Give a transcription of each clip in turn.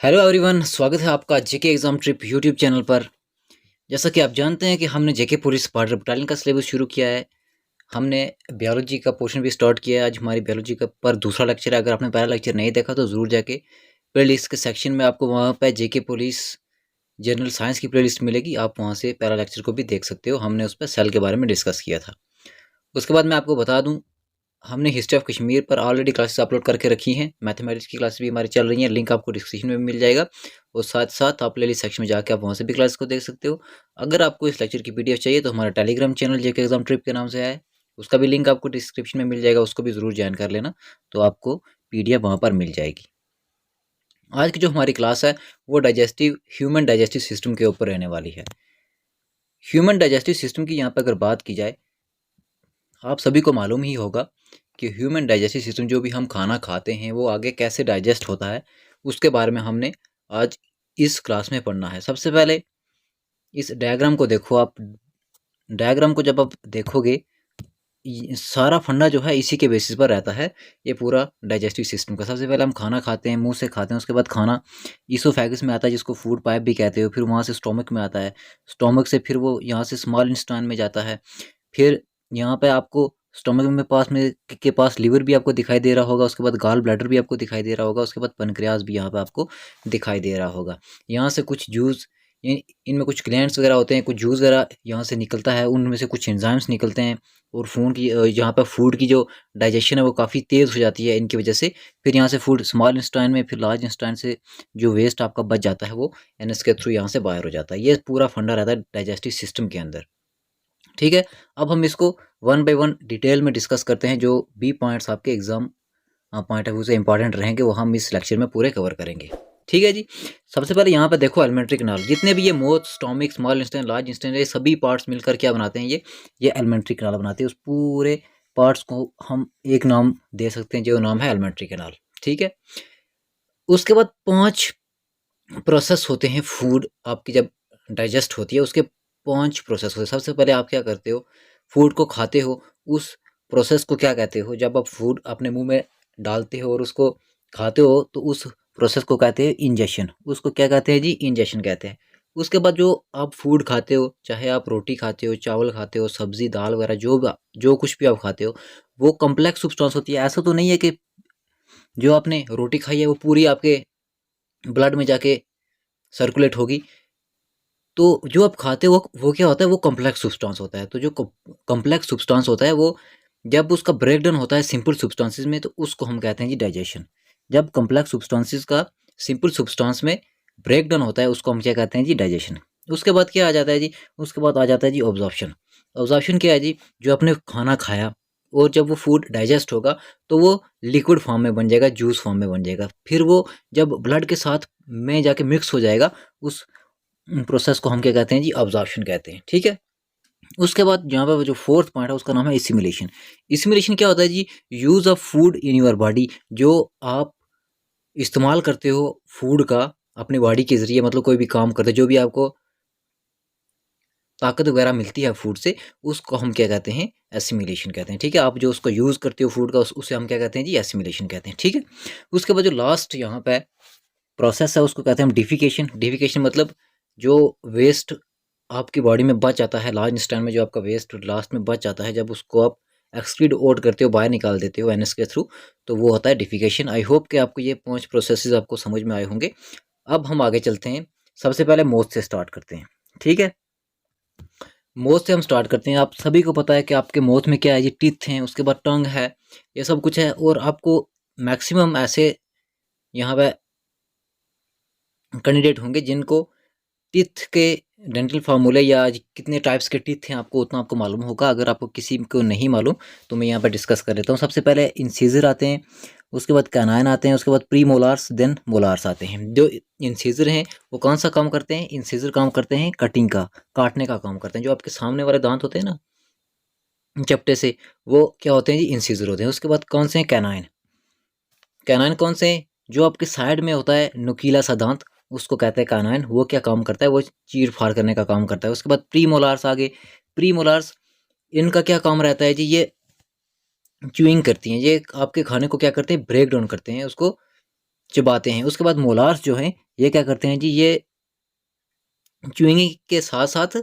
Hello everyone, स्वागत है आपका जेके एग्जाम ट्रिप यूट्यूब चैनल पर। जैसा कि आप जानते हैं कि हमने जेके पुलिस बॉर्डर बटालियन का सिलेबस शुरू किया है। हमने बायोलॉजी का पोर्शन भी स्टार्ट किया है। आज हमारी बायोलॉजी का पर दूसरा लेक्चर है। अगर आपने पहला लेक्चर नहीं देखा तो ज़रूर जाके प्ले लिस्ट के सेक्शन में आपको वहाँ पर जेके पुलिस जनरल साइंस की प्ले लिस्ट मिलेगी। आप वहाँ से पहला लेक्चर को भी देख सकते हो। हमने उस पर सेल के बारे में डिस्कस किया था। उसके बाद मैं आपको बता दूँ, हमने हिस्ट्री ऑफ कश्मीर पर ऑलरेडी क्लासेस अपलोड करके रखी हैं। मैथमेटिक्स की क्लासेस भी हमारी चल रही हैं। लिंक आपको डिस्क्रिप्शन में मिल जाएगा और साथ साथ आप प्लेलिस्ट सेक्शन में जाकर आप वहाँ से भी क्लास को देख सकते हो। अगर आपको इस लेक्चर की पीडीएफ चाहिए तो हमारा टेलीग्राम चैनल जेके एग्जाम ट्रिप के नाम से है, उसका भी लिंक आपको डिस्क्रिप्शन में मिल जाएगा। उसको भी ज़रूर ज्वाइन कर लेना, तो आपको पीडीएफ वहाँ पर मिल जाएगी। आज की जो हमारी क्लास है वो ह्यूमन डाइजेस्टिव सिस्टम के ऊपर रहने वाली है। ह्यूमन डाइजेस्टिव सिस्टम की यहाँ पर अगर बात की जाए, आप सभी को मालूम ही होगा कि ह्यूमन डाइजेस्टिव सिस्टम, जो भी हम खाना खाते हैं वो आगे कैसे डाइजेस्ट होता है, उसके बारे में हमने आज इस क्लास में पढ़ना है। सबसे पहले इस डायग्राम को देखो आप। डायग्राम को जब आप देखोगे, सारा फंडा जो है इसी के बेसिस पर रहता है, ये पूरा डाइजेस्टिव सिस्टम का। सबसे पहले हम खाना खाते हैं, मुंह से खाते हैं। उसके बाद खाना ईसोफेगस में आता है, जिसको फूड पाइप भी कहते हो। फिर वहाँ से स्टोमक में आता है। स्टोमक से फिर वो यहाँ से स्मॉल इंटेस्टाइन में जाता है। फिर यहाँ पे आपको स्टोमक में पास में के पास लीवर भी आपको दिखाई दे रहा होगा। उसके बाद गॉल ब्लैडर भी आपको दिखाई दे रहा होगा। उसके बाद पनक्रियाज भी यहाँ पे आपको दिखाई दे रहा होगा। यहाँ से कुछ जूस, इनमें कुछ ग्लैंड्स वगैरह होते हैं, कुछ जूस वगैरह यहाँ से निकलता है। उनमें से कुछ एंजाइम्स निकलते हैं और यहाँ पर फूड की जो डाइजेशन है वो काफ़ी तेज़ हो जाती है इनकी वजह से। फिर यहाँ से फूड स्मॉल इंटेस्टाइन में, फिर लार्ज इंटेस्टाइन से जो वेस्ट आपका बच जाता है वो एनएस के थ्रू यहाँ से बाहर हो जाता है। ये पूरा फंडा रहता है डाइजेस्टिव सिस्टम के अंदर। ठीक है, अब हम इसको वन बाय वन डिटेल में डिस्कस करते हैं। जो भी पॉइंट्स आपके एग्जाम पॉइंट ऑफ व्यू से इंपॉर्टेंट रहेंगे वो हम इस लेक्चर में पूरे कवर करेंगे। ठीक है जी। सबसे पहले यहाँ पे देखो एलिमेंट्री कैनाल। जितने भी ये moth, stomach, small intestine, large intestine, ये सभी पार्ट्स मिलकर क्या बनाते हैं, ये एलिमेंट्री कैनाल बनाते हैं। उस पूरे पार्ट्स को हम एक नाम दे सकते हैं, जो नाम है एलिमेंट्री कैनाल। ठीक है, उसके बाद 5 प्रोसेस होते हैं। फूड आपकी जब डाइजेस्ट होती है उसके 5 प्रोसेस होते हैं। सबसे पहले आप क्या करते हो, फूड को खाते हो। उस प्रोसेस को क्या कहते हो, जब आप फूड अपने मुंह में डालते हो और उसको खाते हो तो उस प्रोसेस को कहते हैं इंजेशन। उसको क्या कहते हैं जी, इंजेशन कहते हैं। उसके बाद जो आप फूड खाते हो, चाहे आप रोटी खाते हो, चावल खाते हो, सब्जी दाल वगैरह, जो कुछ भी आप खाते हो, वो कम्प्लेक्स सब्सटेंस होती है। ऐसा तो नहीं है कि जो आपने रोटी खाई है वो पूरी आपके ब्लड में जाके सर्कुलेट होगी। तो जो आप खाते हो वो क्या होता है, वो कॉम्प्लेक्स सब्सटेंस होता है। तो जो कॉम्प्लेक्स सब्सटेंस होता है वो जब उसका ब्रेकडाउन होता है सिंपल सब्सटेंसेस में, तो उसको हम कहते हैं जी डाइजेशन। जब कॉम्प्लेक्स सब्सटेंसेस का सिंपल सब्सटेंस में ब्रेकडाउन होता है उसको हम क्या कहते हैं जी, डाइजेशन। उसके बाद क्या आ जाता है जी, उसके बाद आ जाता है जी ऑब्जॉर्प्शन। ऑब्जॉर्प्शन क्या है जी, जो आपने खाना खाया और जब वो फूड डाइजेस्ट होगा तो वो लिक्विड फॉर्म में बन जाएगा, जूस फॉर्म में बन जाएगा। फिर वो जब ब्लड के साथ में जाके मिक्स हो जाएगा, उस प्रोसेस को हम क्या कहते हैं जी, ऑब्जॉर्प्शन कहते हैं। ठीक है, उसके बाद यहाँ पर जो फोर्थ पॉइंट है उसका नाम है एसिमिलेशन। एसिमिलेशन क्या होता है जी, use of food in your body. जो आप इस्तेमाल करते हो फूड का अपनी बॉडी के जरिए, मतलब कोई भी काम करते हो, जो भी आपको ताकत वगैरह मिलती है फूड से, उसको हम क्या कहते हैं, एसिमिलेशन कहते हैं। ठीक है, आप जो उसको यूज़ करते हो फूड का, उसे हम क्या कहते हैं जी, एसिमिलेशन कहते हैं। ठीक है, उसके बाद जो लास्ट यहाँ पे प्रोसेस है उसको कहते हैं हम डिफिकेशन। डिफिकेशन मतलब जो वेस्ट आपकी बॉडी में बच जाता है, लार्ज इंटेस्टाइन में जो आपका वेस्ट लास्ट में बच जाता है, जब उसको आप एक्सक्रीड आउट करते हो, बाहर निकाल देते हो एनएस के थ्रू, तो वो होता है डिफिकेशन। आई होप कि आपको ये 5 प्रोसेसेस आपको समझ में आए होंगे। अब हम आगे चलते हैं। सबसे पहले मोथ से स्टार्ट करते हैं। ठीक है, मोथ से हम स्टार्ट करते हैं। आप सभी को पता है कि आपके मोथ में क्या है, ये टीथ हैं, उसके बाद टंग है, ये सब कुछ है। और आपको मैक्सिमम ऐसे यहाँ पे कैंडिडेट होंगे जिनको टीथ के डेंटल फार्मूले या कितने टाइप्स के टीथ हैं आपको उतना आपको मालूम होगा। अगर आपको किसी को नहीं मालूम तो मैं यहाँ पर डिस्कस कर लेता हूँ। सबसे पहले इंसीजर आते हैं, उसके बाद कैनाइन आते हैं, उसके बाद प्री मोलार्स, देन मोलार्स आते हैं। जो इंसीजर हैं वो कौन सा काम करते हैं, इंसीजर काम करते हैं कटिंग का, काटने का काम करते हैं। जो आपके सामने वाले दांत होते हैं ना चपटे से, वो क्या होते हैं जी, इंसीजर होते हैं। उसके बाद कौन से हैं, कैनाइन। कैनाइन कौन से हैं, जो आपके साइड में होता है नुकीला सा दांत, उसको कहते हैं कैनाइन। वो क्या काम करता है, वो चीर फाड़ करने का काम करता है। उसके बाद प्री मोलार्स आगे। प्री मोलार्स, इनका क्या काम रहता है जी, ये च्यूइंग करती हैं। ये आपके खाने को क्या करते हैं, ब्रेक डाउन करते हैं, उसको चबाते हैं। उसके बाद मोलार्स जो हैं ये क्या करते हैं जी, ये च्युइंग के साथ साथ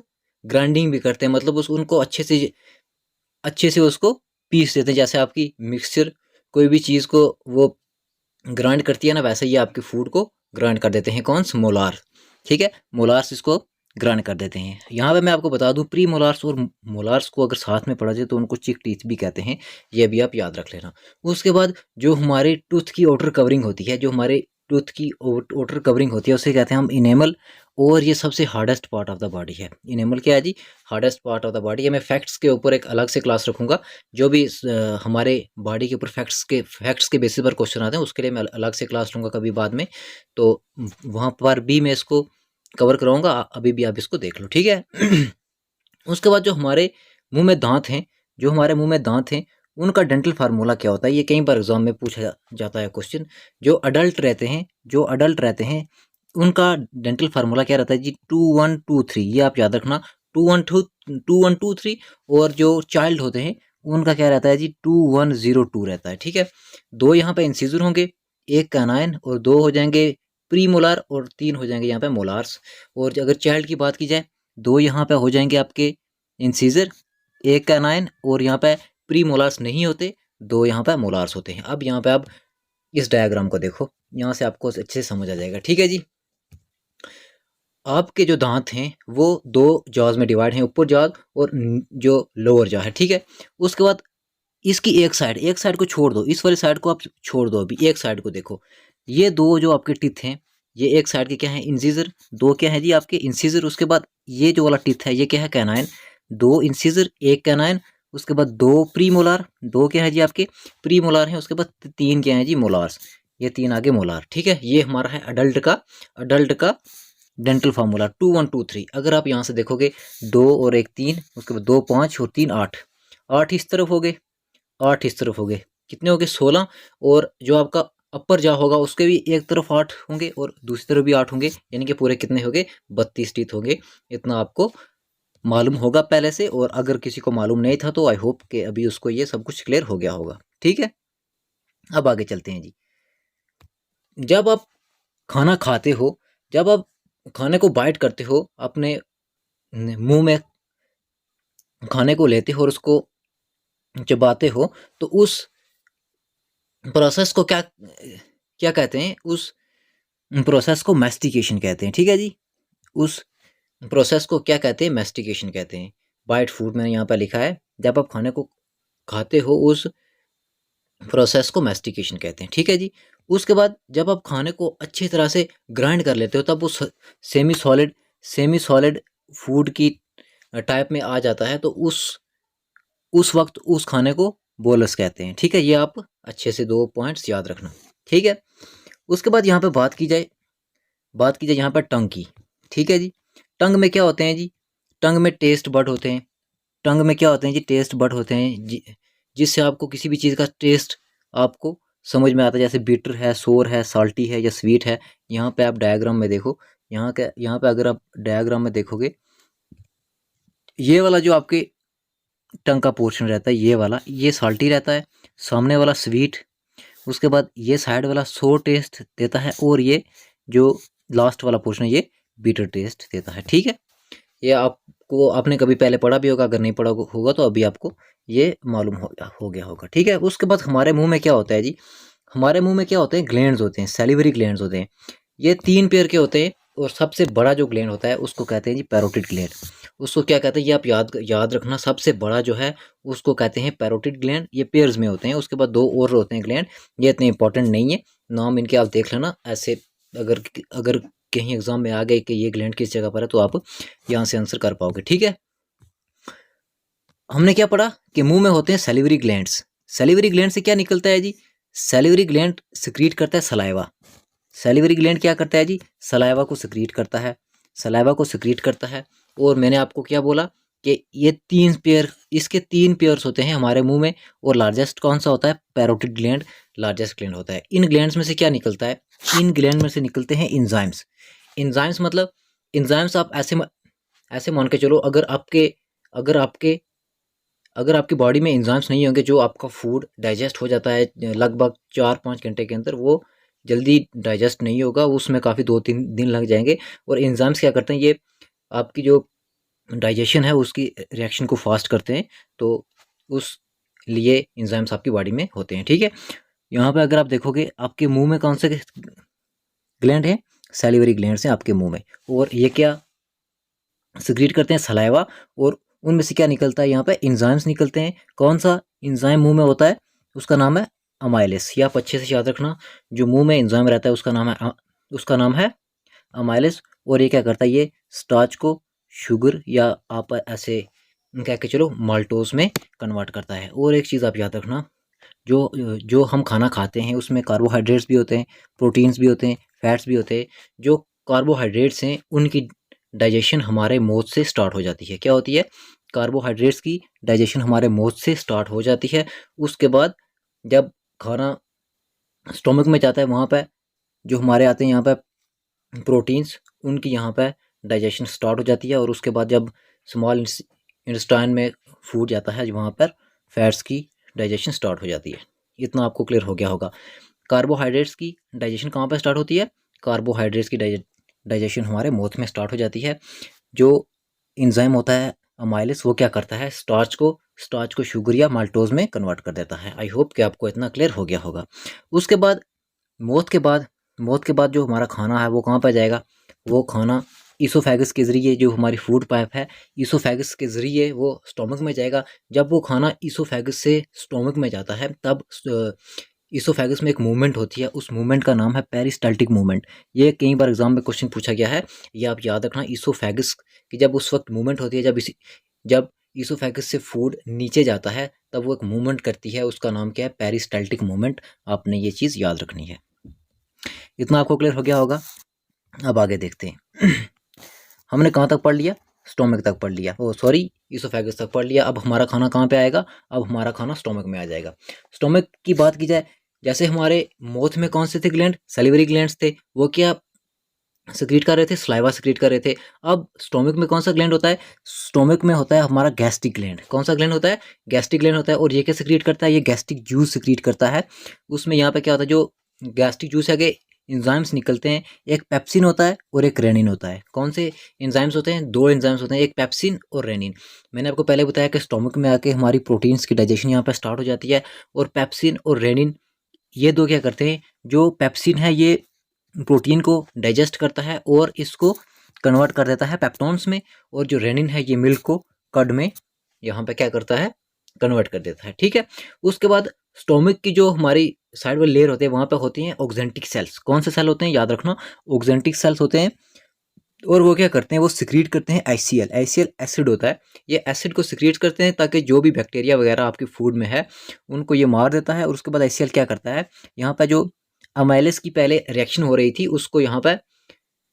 ग्राइंडिंग भी करते हैं, मतलब उस उनको अच्छे से उसको पीस देते हैं। जैसे आपकी मिक्सचर कोई भी चीज़ को वो ग्राइंड करती है ना, वैसे ये आपके फूड को ग्राइंड कर देते हैं। कौन सा? मोलार। ठीक है, मोलार्स इसको ग्राइंड कर देते हैं। यहाँ पे मैं आपको बता दूं, प्री मोलार्स और मोलार्स को अगर साथ में पढ़ा जाए तो उनको चिक टीथ भी कहते हैं, ये भी आप याद रख लेना। उसके बाद जो हमारे टूथ की आउटर कवरिंग होती है, जो हमारे टूथ की आउटर कवरिंग होती है, उसे कहते हैं हम इनेमल। और ये सबसे hardest part of the body है। इनेमल क्या है जी? Hardest part of the body है। मैं फैक्ट्स के ऊपर एक अलग से क्लास रखूंगा, जो भी हमारे बॉडी के ऊपर फैक्ट्स के बेसिस पर क्वेश्चन आते हैं, उसके लिए मैं अलग से क्लास लूँगा कभी बाद में, तो वहाँ पर भी मैं इसको कवर कराऊंगा। अभी भी आप इसको देख लो, ठीक है। उसके बाद जो हमारे मुंह में दांत हैं, जो हमारे मुंह में दांत हैं, उनका डेंटल फार्मूला क्या होता है? ये कई बार एग्जाम में पूछा जाता है क्वेश्चन। जो अडल्ट रहते हैं उनका डेंटल फार्मूला क्या रहता है जी? 2123, ये आप याद रखना। 2123। और जो चाइल्ड होते हैं उनका क्या रहता है जी? 2102 रहता है, ठीक है। दो यहाँ पे इंसिजर होंगे, एक कैनाइन, और दो हो जाएंगे प्री मोलार, और तीन हो जाएंगे यहाँ पे मोलार्स। और अगर चाइल्ड की बात की जाए, दो यहाँ पे हो जाएंगे आपके इंसिजर, एक कैनाइन, और यहाँ पे प्री मोलार्स नहीं होते, दो यहाँ पे मोलार्स होते हैं। अब यहाँ पे आप इस डायग्राम को देखो, यहाँ से आपको अच्छे से समझ आ जाएगा, ठीक है जी। आपके जो दांत हैं वो दो जॉज में डिवाइड हैं, ऊपर जॉज और जो लोअर जॉ है, ठीक है। उसके बाद इसकी एक साइड को छोड़ दो, इस वाली साइड को आप छोड़ दो, अभी एक साइड को देखो। ये दो जो आपके टिथ हैं, ये एक साइड के क्या है? इंसिजर। दो क्या है जी? आपके इंसिजर। उसके बाद ये जो वाला टिथ है ये क्या है? कैनाइन। दो इंसिजर, एक कैनाइन। उसके बाद दो प्री मोलार, दो क्या है जी? आपके प्री मोलार हैं। उसके बाद तीन क्या है जी? मोलार्स। ये तीन आगे मोलार, ठीक है। ये हमारा है अडल्ट का डेंटल फार्मूला 2123। अगर आप यहाँ से देखोगे, दो और एक तीन, उसके बाद दो पाँच और तीन आठ, आठ इस तरफ हो गए, आठ इस तरफ हो गए, कितने हो गए? 16। और जो आपका अपर जा होगा उसके भी एक तरफ 8 होंगे और दूसरी तरफ भी 8 होंगे, यानी कि पूरे कितने हो गए? 32 टीथ होंगे। इतना आपको मालूम होगा पहले से, और अगर किसी को मालूम नहीं था तो आई होप कि अभी उसको ये सब कुछ क्लियर हो गया होगा, ठीक है। अब आगे चलते हैं जी। जब आप खाना खाते हो, जब आप खाने को बाइट करते हो, अपने मुंह में खाने को लेते हो और उसको चबाते हो, तो उस प्रोसेस को क्या क्या कहते हैं? उस प्रोसेस को मैस्टिकेशन कहते हैं, ठीक है जी। उस प्रोसेस को क्या कहते हैं? मैस्टिकेशन कहते हैं। बाइट फूड मैंने यहाँ पर लिखा है, जब आप खाने को खाते हो उस प्रोसेस को मैस्टिकेशन कहते हैं, ठीक है जी। उसके बाद जब आप खाने को अच्छी तरह से ग्राइंड कर लेते हो, तब वो सेमी सॉलिड फूड की टाइप में आ जाता है, तो उस वक्त उस खाने को बोलस कहते हैं, ठीक है। ये आप अच्छे से दो पॉइंट्स याद रखना, ठीक है। उसके बाद यहाँ पे बात की जाए यहाँ पर टंग की, ठीक है जी। टंग में क्या होते हैं जी? टंग में टेस्ट बड होते हैं। टंग में क्या होते हैं जी? टेस्ट बड होते हैं, जिससे आपको किसी भी चीज़ का टेस्ट आपको समझ में आता है। जैसे बिटर है, सोर है, साल्टी है या स्वीट है। यहाँ पे आप डायग्राम में देखो, यहाँ पे अगर आप डायग्राम में देखोगे, ये वाला जो आपके टंग का पोर्शन रहता है, ये वाला, ये साल्टी रहता है, सामने वाला स्वीट, उसके बाद ये साइड वाला सोर टेस्ट देता है, और ये जो लास्ट वाला पोर्शन है ये बीटर टेस्ट देता है, ठीक है। ये आपको, आपने कभी पहले पढ़ा भी होगा, अगर नहीं पढ़ा होगा तो अभी आपको ये मालूम हो गया होगा, ठीक है। उसके बाद हमारे मुंह में क्या होता है जी? हमारे मुंह में क्या होते हैं? ग्लैंड्स होते हैं, सैलिवरी ग्लैंड्स होते हैं। ये तीन पेयर के होते हैं, और सबसे बड़ा जो ग्लैंड होता है उसको कहते हैं जी पैरोटिड ग्लैंड। उसको क्या कहते हैं ये आप याद रखना। सबसे बड़ा जो है उसको कहते हैं पैरोटिड ग्लैंड। ये पेयर्स में होते हैं। उसके बाद दो और होते हैं ग्लैंड, ये इतने इंपॉर्टेंट नहीं है, नाम इनके आप देख लेना ऐसे। अगर अगर कहीं एग्जाम में आ गए कि ये ग्लैंड किस जगह पर है, तो आप यहाँ से आंसर कर पाओगे, ठीक है। हमने क्या पढ़ा कि मुंह में होते हैं सैलिवरी ग्लैंड्स। सैलिवरी ग्लैंड से क्या निकलता है जी? सैलिवरी ग्लैंड सिक्रीट करता है सलाइवा। सैलिवरी ग्लैंड क्या करता है जी? सलाइवा को सिक्रीट करता है, सलाइवा को सिक्रीट करता है। और मैंने आपको क्या बोला कि ये तीन पेयर, इसके तीन पेयर्स होते हैं हमारे मुंह में, और लार्जेस्ट कौन सा होता है? पैरोटिड ग्लैंड लार्जेस्ट ग्लैंड होता है। इन ग्लैंड्स में से क्या निकलता है? इन ग्लैंड में से निकलते हैं इंजाइम्स। इंजाइम्स मतलब, इंजाइम्स आप ऐसे मान के चलो, अगर आपके अगर आपकी बॉडी में एंजाइम्स नहीं होंगे, जो आपका फूड डाइजेस्ट हो जाता है लगभग 4-5 घंटे के अंदर, वो जल्दी डाइजेस्ट नहीं होगा, उसमें काफ़ी 2-3 दिन लग जाएंगे। और एंजाइम्स क्या करते हैं, ये आपकी जो डाइजेशन है उसकी रिएक्शन को फास्ट करते हैं, तो उस लिए एंजाइम्स आपकी बॉडी में होते हैं। ठीक है, यहाँ पे अगर आप देखोगे आपके मुंह में कौन से ग्लैंड है, सैलिवरी ग्लैंड्स हैं आपके मुंह में, और ये क्या सिक्रीट करते हैं, सलाइवा, और उनमें से क्या निकलता है, यहाँ पे एंजाइम्स निकलते हैं। कौन सा एंजाइम मुंह में होता है, उसका नाम है अमाइलेस। ये आप अच्छे से याद रखना, जो मुंह में एंजाइम रहता है उसका नाम है अमाइलेस। और ये क्या करता है, ये स्टार्च को शुगर या आप ऐसे कह के चलो माल्टोज में कन्वर्ट करता है। और एक चीज़ आप याद रखना, जो जो हम खाना खाते हैं उसमें कार्बोहाइड्रेट्स भी होते हैं, प्रोटीन्स भी होते हैं, फैट्स भी होते हैं। जो कार्बोहाइड्रेट्स हैं उनकी डाइजेशन हमारे माउथ से स्टार्ट हो जाती है। क्या होती है, कार्बोहाइड्रेट्स की डाइजेशन हमारे माउथ से स्टार्ट हो जाती है। उसके बाद जब खाना स्टोमक में जाता है, वहाँ पर जो हमारे आते हैं यहाँ पर प्रोटीन्स, उनकी यहाँ पर डाइजेशन स्टार्ट हो जाती है। और उसके बाद जब स्मॉल इंटेस्टाइन में फूड जाता है, वहाँ पर फैट्स की डाइजेशन स्टार्ट हो जाती है। इतना आपको क्लियर हो गया होगा। कार्बोहाइड्रेट्स की डाइजेशन कहाँ पर स्टार्ट होती है, कार्बोहाइड्रेट्स की डाइजेशन हमारे माउथ में स्टार्ट हो जाती है। जो एंजाइम होता है अमाइलेस, वो क्या करता है, स्टार्च को शुगर या माल्टोज में कन्वर्ट कर देता है। आई होप कि आपको इतना क्लियर हो गया होगा। उसके बाद मौत के बाद जो हमारा खाना है वो कहाँ पर जाएगा, वो खाना ईसोफेगस के ज़रिए, जो हमारी फूड पाइप है, ईसोफेगस के ज़रिए वो स्टोमक में जाएगा। जब वो खाना ईसोफेगस से स्टोमक में जाता है, तब ईसोफेगस में एक मूवमेंट होती है, उस मूवमेंट का नाम है पेरिस्टाल्टिक मूवमेंट। ये कई बार एग्जाम में क्वेश्चन पूछा गया है, ये आप याद रखना। ईसोफेगस की जब उस वक्त मूवमेंट होती है, जब ईसोफेगस से फूड नीचे जाता है, तब वो एक मूवमेंट करती है, उसका नाम क्या है, पेरिस्टाल्टिक मूवमेंट। आपने ये चीज़ याद रखनी है। इतना आपको क्लियर हो गया होगा। अब आगे देखते हैं। हमने कहाँ तक पढ़ लिया, स्टोमक तक पढ़ लिया, ओ सॉरी ईसोफेगस तक पढ़ लिया। अब हमारा खाना कहाँ पे आएगा, अब हमारा खाना स्टोमक में आ जाएगा। स्टोमक की बात की जाए, जैसे हमारे माउथ में कौन से थे ग्लैंड, सैलिवरी ग्लैंड्स थे, वो क्या सिक्रीट कर रहे थे, सलाइवा सिक्रीट कर रहे थे। अब स्टोमक में कौन सा ग्लैंड होता है, स्टोमक में होता है हमारा गैस्ट्रिक ग्लैंड। कौन सा ग्लैंड होता है, गैस्ट्रिक ग्लैंड होता है। और ये क्या सिक्रीट करता है, ये गैस्ट्रिक जूस सिक्रीट करता है। उसमें यहाँ पे क्या होता है, जो गैस्ट्रिक जूस है, एंजाइम्स निकलते हैं। एक पेप्सिन होता है और एक रेनिन होता है। कौन से एंजाइम्स होते हैं, दो एंजाइम्स होते हैं, एक पेप्सिन और रेनिन। मैंने आपको पहले बताया कि स्टोमक में आके हमारी प्रोटीन्स की डाइजेशन यहाँ पे स्टार्ट हो जाती है। और पेप्सिन और रेनिन, ये दो क्या करते हैं, जो पेप्सिन है ये प्रोटीन को डाइजेस्ट करता है और इसको कन्वर्ट कर देता है पेप्टोन्स में। और जो रेनिन है ये मिल्क को कर्ड में यहाँ पे क्या करता है, कन्वर्ट कर देता है। ठीक है, उसके बाद स्टोमक की जो हमारी साइड वाली लेयर होते हैं, वहाँ पे होती हैं ऑक्जेंटिक सेल्स। कौन से सेल होते हैं, याद रखना, ऑक्जेंटिक सेल्स होते हैं। और वो क्या करते हैं, वो सिक्रीट करते हैं HCl। HCl एसिड होता है, ये एसिड को सिक्रीट करते हैं ताकि जो भी बैक्टीरिया वगैरह आपके फूड में है उनको ये मार देता है। और उसके बाद HCl क्या करता है, यहाँ पे जो अमाइलेस की पहले रिएक्शन हो रही थी उसको यहाँ पे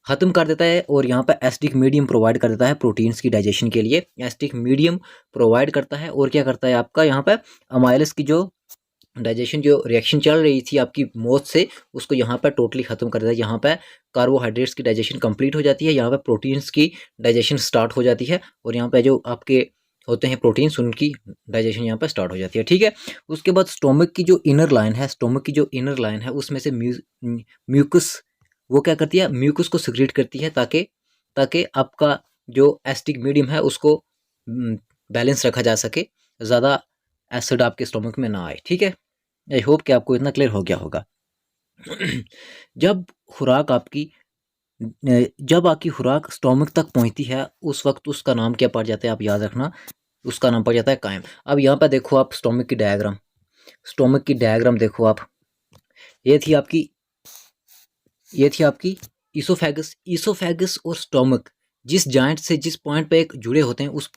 ख़त्म कर देता है। और यहाँ पे एसिडिक मीडियम प्रोवाइड कर देता है प्रोटीन्स की डाइजेशन के लिए, एसिडिक मीडियम प्रोवाइड करता है। और क्या करता है आपका, यहाँ पे अमाइलेस की जो डाइजेशन, जो रिएक्शन चल रही थी आपकी मौत से, उसको यहाँ पर टोटली ख़त्म कर देता है। यहाँ पे कार्बोहाइड्रेट्स की डाइजेशन कंप्लीट हो जाती है, यहाँ पे प्रोटीन्स की डाइजेशन स्टार्ट हो जाती है। और यहाँ पे जो आपके होते हैं प्रोटीन्स, उनकी डाइजेशन यहाँ पे स्टार्ट हो जाती है। ठीक है, उसके बाद स्टोमक की जो इनर लाइन है, स्टोमक की जो इनर लाइन है, उसमें से म्यूकस, वो क्या करती है, म्यूकस को सिक्रीट करती है ताकि ताकि आपका जो एसिडिक मीडियम है उसको बैलेंस रखा जा सके, ज़्यादा एसिड आपके स्टोमक में ना आए। ठीक है, आई होप कि आपको इतना क्लियर हो गया होगा। जब खुराक आपकी जब आपकी खुराक स्टोमक तक पहुंचती है, उस वक्त उसका नाम क्या पड़ जाता है, आप याद रखना, उसका नाम पड़ जाता है कायम। अब यहाँ पर देखो आप स्टोमक की डायग्राम देखो आप, ये थी आपकी ईसोफेगस और स्टोमक जिस जॉइंट से, जिस पॉइंट पे एक जुड़े होते हैं, उस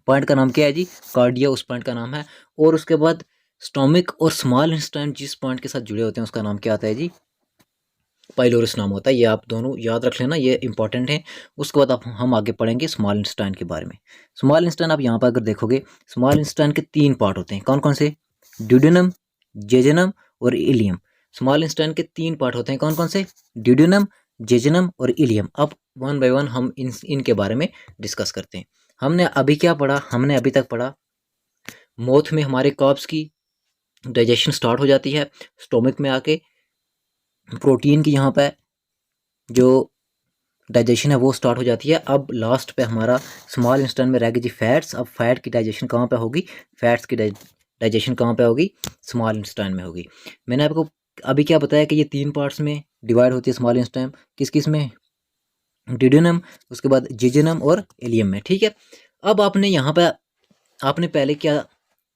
पॉइंट का नाम क्या है जी, कार्डिया, उस पॉइंट का नाम है। और उसके बाद स्टोमक और स्मॉल इंटेस्टाइन जिस पॉइंट के साथ जुड़े होते हैं उसका नाम क्या आता है जी, पाइलोरस नाम होता है। ये आप दोनों याद रख लेना, ये इंपॉर्टेंट है। उसके बाद हम आगे पढ़ेंगे स्मॉल इंटेस्टाइन के बारे में। स्मॉल इंटेस्टाइन आप यहाँ पर अगर देखोगे, स्मॉल इंटेस्टाइन के 3 पार्ट होते हैं। कौन कौन से, ड्यूडेनम, जेजुनम और इलियम। स्मॉल इंटेस्टाइन के 3 पार्ट होते हैं। कौन कौन से, ड्यूडेनम, जेजुनम और इलियम। अब वन बाय वन हम इनके बारे में डिस्कस करते हैं। हमने अभी क्या पढ़ा, हमने अभी तक पढ़ा माउथ में हमारे कार्ब्स की डाइजेशन स्टार्ट हो जाती है, स्टोमक में आके प्रोटीन की यहाँ पे जो डाइजेशन है वो स्टार्ट हो जाती है। अब लास्ट पे हमारा स्मॉल इंटेस्टाइन में रह गई जी फैट्स। अब फैट की डाइजेशन कहाँ पे होगी? फैट्स की डाइजेशन कहाँ पे होगी? स्मॉल इंटेस्टाइन में होगी। मैंने आपको अभी क्या बताया कि ये 3 पार्ट्स में डिवाइड होती है स्मॉल इंटेस्टाइन। किस किस में? डिड्यूनम, उसके बाद जिजेनम और इलियम में। ठीक है, अब आपने यहाँ पे आपने पहले क्या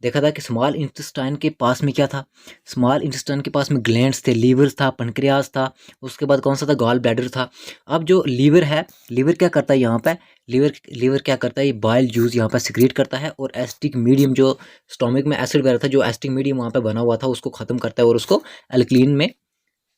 देखा था कि स्मॉल इंटेस्टाइन के पास में क्या था? स्मॉल इंटेस्टाइन के पास में ग्लैंड्स थे, लीवर था, पनक्रियाज था, उसके बाद कौन सा था? गॉल ब्लैडर था। अब जो लीवर है, लीवर क्या करता है यहाँ पे? लीवर क्या करता है? ये बाइल जूस यहाँ पर सिक्रीट करता है और एसिडिक मीडियम जो स्टोमक में एसिड वगैरह था, जो एसिडिक मीडियम वहाँ पे बना हुआ था, उसको ख़त्म करता है और उसको एल्कलीन में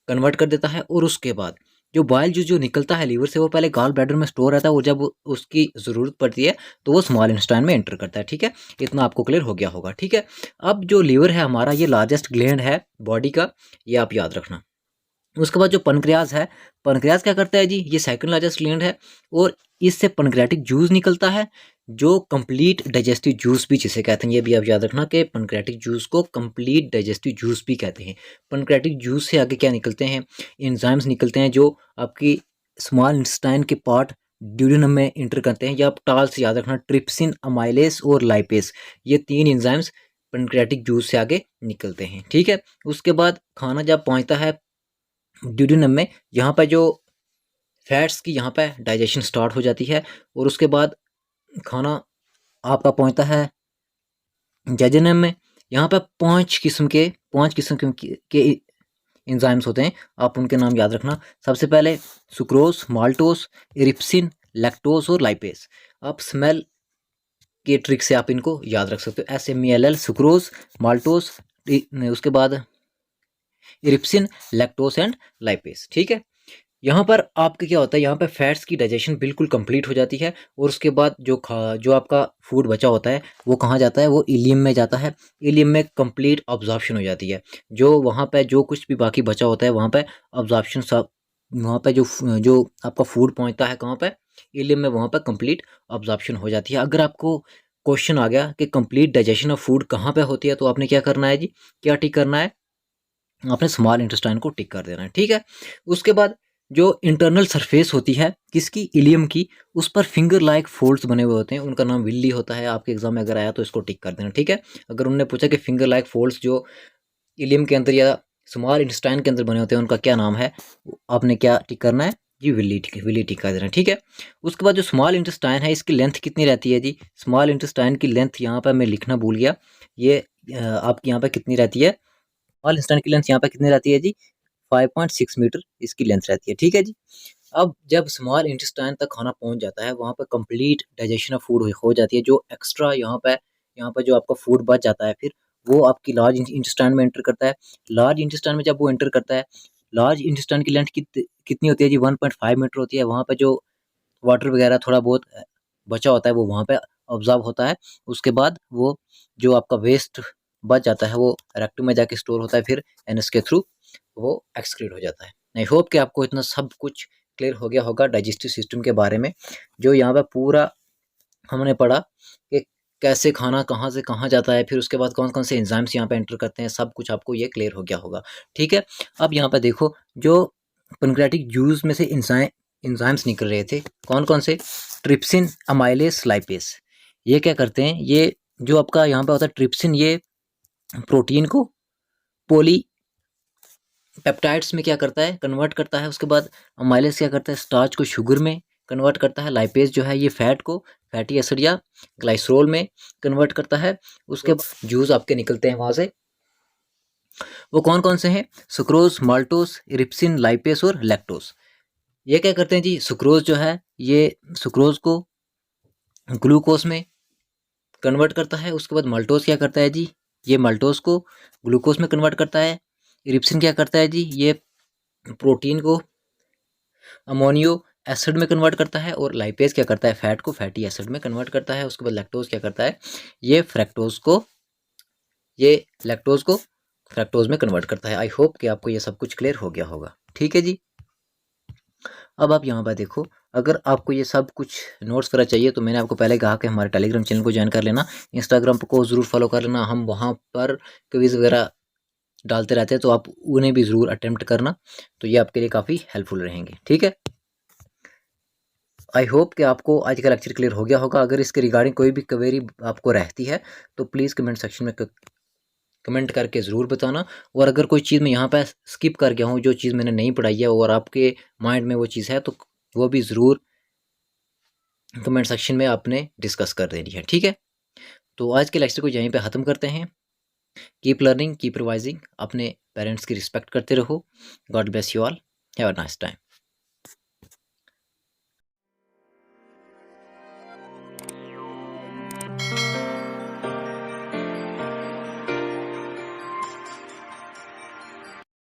कन्वर्ट कर देता है। और उसके बाद जो बाइल जूस जो निकलता है लीवर से, वो पहले गॉल ब्लैडर में स्टोर रहता है और जब उसकी ज़रूरत पड़ती है तो वो स्मॉल इंटेस्टाइन में एंटर करता है। ठीक है, इतना आपको क्लियर हो गया होगा। ठीक है, अब जो लीवर है हमारा, ये लार्जेस्ट ग्लैंड है बॉडी का, ये आप याद रखना। उसके बाद जो पनक्रियाज है, पनक्रियाज क्या करता है जी? ये सेकंड लार्जेस्ट ग्लैंड है और इससे पनक्रियाटिक जूस निकलता है, जो कंप्लीट डाइजेस्टिव जूस भी जिसे कहते हैं। ये भी आप याद रखना कि पनक्रियाटिक जूस को कंप्लीट डाइजेस्टिव जूस भी कहते हैं। पनक्रियाटिक जूस से आगे क्या निकलते हैं? एंजाइम्स निकलते हैं जो आपकी स्मॉल इंटेस्टाइन के पार्ट ड्यूडेनम में इंटर करते हैं। या आप टाल से याद रखना, ट्रिप्सिन, अमाइलेस और लाइपेस, ये 3 एंजाइम्स पनक्रियाटिक जूस से आगे निकलते हैं। ठीक है, उसके बाद खाना जब पहुंचता है ड्यूडेनम में, यहाँ पर जो फैट्स की यहाँ पे डाइजेशन स्टार्ट हो जाती है और उसके बाद खाना आपका पहुँचता है जेजुनम में। यहाँ पे 5 किस्म के एंजाइम्स होते हैं, आप उनके नाम याद रखना। सबसे पहले सुक्रोज, माल्टोस, इरिप्सिन, लैक्टोज और लाइपेस। आप स्मेल के ट्रिक से आप इनको याद रख सकते हो। SMELL, सुक्रोज, माल्टोस, उसके बाद इरिप्सिन, लैक्टोस एंड लाइपेस। ठीक है, यहाँ पर आपका क्या होता है? यहाँ पे फैट्स की डाइजेशन बिल्कुल कंप्लीट हो जाती है और उसके बाद जो आपका फूड बचा होता है वो कहाँ जाता है? वो इलियम में जाता है। इलियम में कंप्लीट ऑब्जॉर्प्शन हो जाती है। जो वहाँ पे जो कुछ भी बाकी बचा होता है वहाँ पे ऑब्जॉर्प्शन सब, वहाँ पे जो आपका फूड पहुँचता है कहाँ पे? इलियम में, वहाँ पर कंप्लीट ऑब्जॉर्प्शन हो जाती है। अगर आपको क्वेश्चन आ गया कि कंप्लीट डाइजेशन ऑफ फूड कहाँ पे होती है, तो आपने क्या करना है जी? क्या टिक करना है? आपने स्मॉल इंटेस्टाइन को टिक कर देना है। ठीक है, उसके बाद जो इंटरनल सरफेस होती है किसकी? इलियम की, उस पर फिंगर लाइक फोल्ड्स बने हुए होते हैं, उनका नाम विल्ली होता है। आपके एग्जाम में अगर आया तो इसको टिक कर देना। ठीक है, अगर उन्होंने पूछा कि फिंगर लाइक फोल्ड्स जो इलियम के अंदर या स्मॉल इंटेस्टाइन के अंदर बने होते हैं उनका क्या नाम है, आपने क्या टिक करना है जी? विल्ली टिक कर देना। ठीक है, उसके बाद जो स्मॉल इंटेस्टाइन है इसकी लेंथ कितनी रहती है जी? स्मॉल इंटेस्टाइन की लेंथ यहाँ पर मैं लिखना भूल गया, ये आपकी यहाँ पर कितनी रहती है? स्मॉल इंटेस्टाइन की लेंथ यहाँ पे कितनी रहती है जी? 5.6 मीटर इसकी लेंथ रहती है। ठीक है जी, अब जब स्मॉल इंटेस्टाइन तक खाना पहुंच जाता है, वहाँ पे कंप्लीट डाइजेशन ऑफ फूड हो जाती है। जो एक्स्ट्रा यहाँ पे जो आपका फूड बच जाता है, फिर वो आपकी लार्ज इंटेस्टाइन में एंटर करता है। लार्ज इंटेस्टाइन में जब वो एंटर करता है, लार्ज इंटेस्टाइन की लेंथ कितनी होती है जी? 1.5 मीटर होती है। वहाँ पे जो वाटर वगैरह थोड़ा बहुत बचा होता है वो वहाँ पे ऑब्जॉर्ब होता है। उसके बाद वो जो आपका वेस्ट बच जाता है वो रेक्टम में जाके स्टोर होता है, फिर एनएस के थ्रू वो एक्सक्रीट हो जाता है। आई होप कि आपको इतना सब कुछ क्लियर हो गया होगा डाइजेस्टिव सिस्टम के बारे में। जो यहाँ पे पूरा हमने पढ़ा कि कैसे खाना कहाँ से कहाँ जाता है, फिर उसके बाद कौन कौन से एंजाइम्स यहाँ पे एंटर करते हैं, सब कुछ आपको ये क्लियर हो गया होगा। ठीक है, अब यहाँ पे देखो, जो पेनक्रियाटिक जूस में से एंजाइम्स निकल रहे थे, कौन कौन से? Trypsin, amylase, lipase. ये क्या करते हैं? ये जो आपका यहाँ पे होता है ट्रिप्सिन, ये प्रोटीन को पोली पेप्टाइड्स में क्या करता है? कन्वर्ट करता है। उसके बाद अमाइलेस क्या करता है? स्टार्च को शुगर में कन्वर्ट करता है। लाइपेज जो है ये फैट को फैटी एसिड या ग्लाइसरोल में कन्वर्ट करता है। उसके बाद जूस आपके निकलते हैं वहाँ से, वो कौन कौन से हैं? सुक्रोज, माल्टोस, इरिप्सिन, लाइपेस और लैक्टोस। ये क्या करते हैं जी? सुक्रोज जो है ये सुक्रोज को ग्लूकोज में कन्वर्ट करता है। उसके बाद माल्टोस क्या करता है जी? ये माल्टोस को ग्लूकोज में कन्वर्ट करता है। इरिप्सिन क्या करता है जी? ये प्रोटीन को अमोनियो एसिड में कन्वर्ट करता है। और लाइपेज क्या करता है? फैट को फैटी एसिड में कन्वर्ट करता है। उसके बाद लैक्टोज क्या करता है? ये लैक्टोज को फ्रैक्टोज में कन्वर्ट करता है। आई होप कि आपको ये सब कुछ क्लियर हो गया होगा। ठीक है जी, अब आप यहाँ पर देखो, अगर आपको ये सब कुछ नोट्स वगैरह चाहिए तो मैंने आपको पहले कहा कि हमारे टेलीग्राम चैनल को ज्वाइन कर लेना, इंस्टाग्राम को ज़रूर फॉलो कर लेना। हम वहाँ पर क्विज़ वगैरह डालते रहते हैं, तो आप उन्हें भी ज़रूर अटेम्प्ट करना, तो ये आपके लिए काफ़ी हेल्पफुल रहेंगे। ठीक है, आई होप कि आपको आज का लेक्चर क्लियर हो गया होगा। अगर इसके रिगार्डिंग कोई भी क्वेरी आपको रहती है तो प्लीज़ कमेंट सेक्शन में कमेंट करके ज़रूर बताना। और अगर कोई चीज़ मैं यहाँ पर स्किप कर गया हूँ, जो चीज़ मैंने नहीं पढ़ाई है और आपके माइंड में वो चीज़ है, तो वो भी ज़रूर कमेंट सेक्शन में आपने डिस्कस कर देनी है। ठीक है, तो आज के लेक्चर को यहीं पे ख़त्म करते हैं। कीप लर्निंग, कीप रिवाइजिंग, अपने पेरेंट्स की रिस्पेक्ट करते रहो। God bless you all, have a nice time.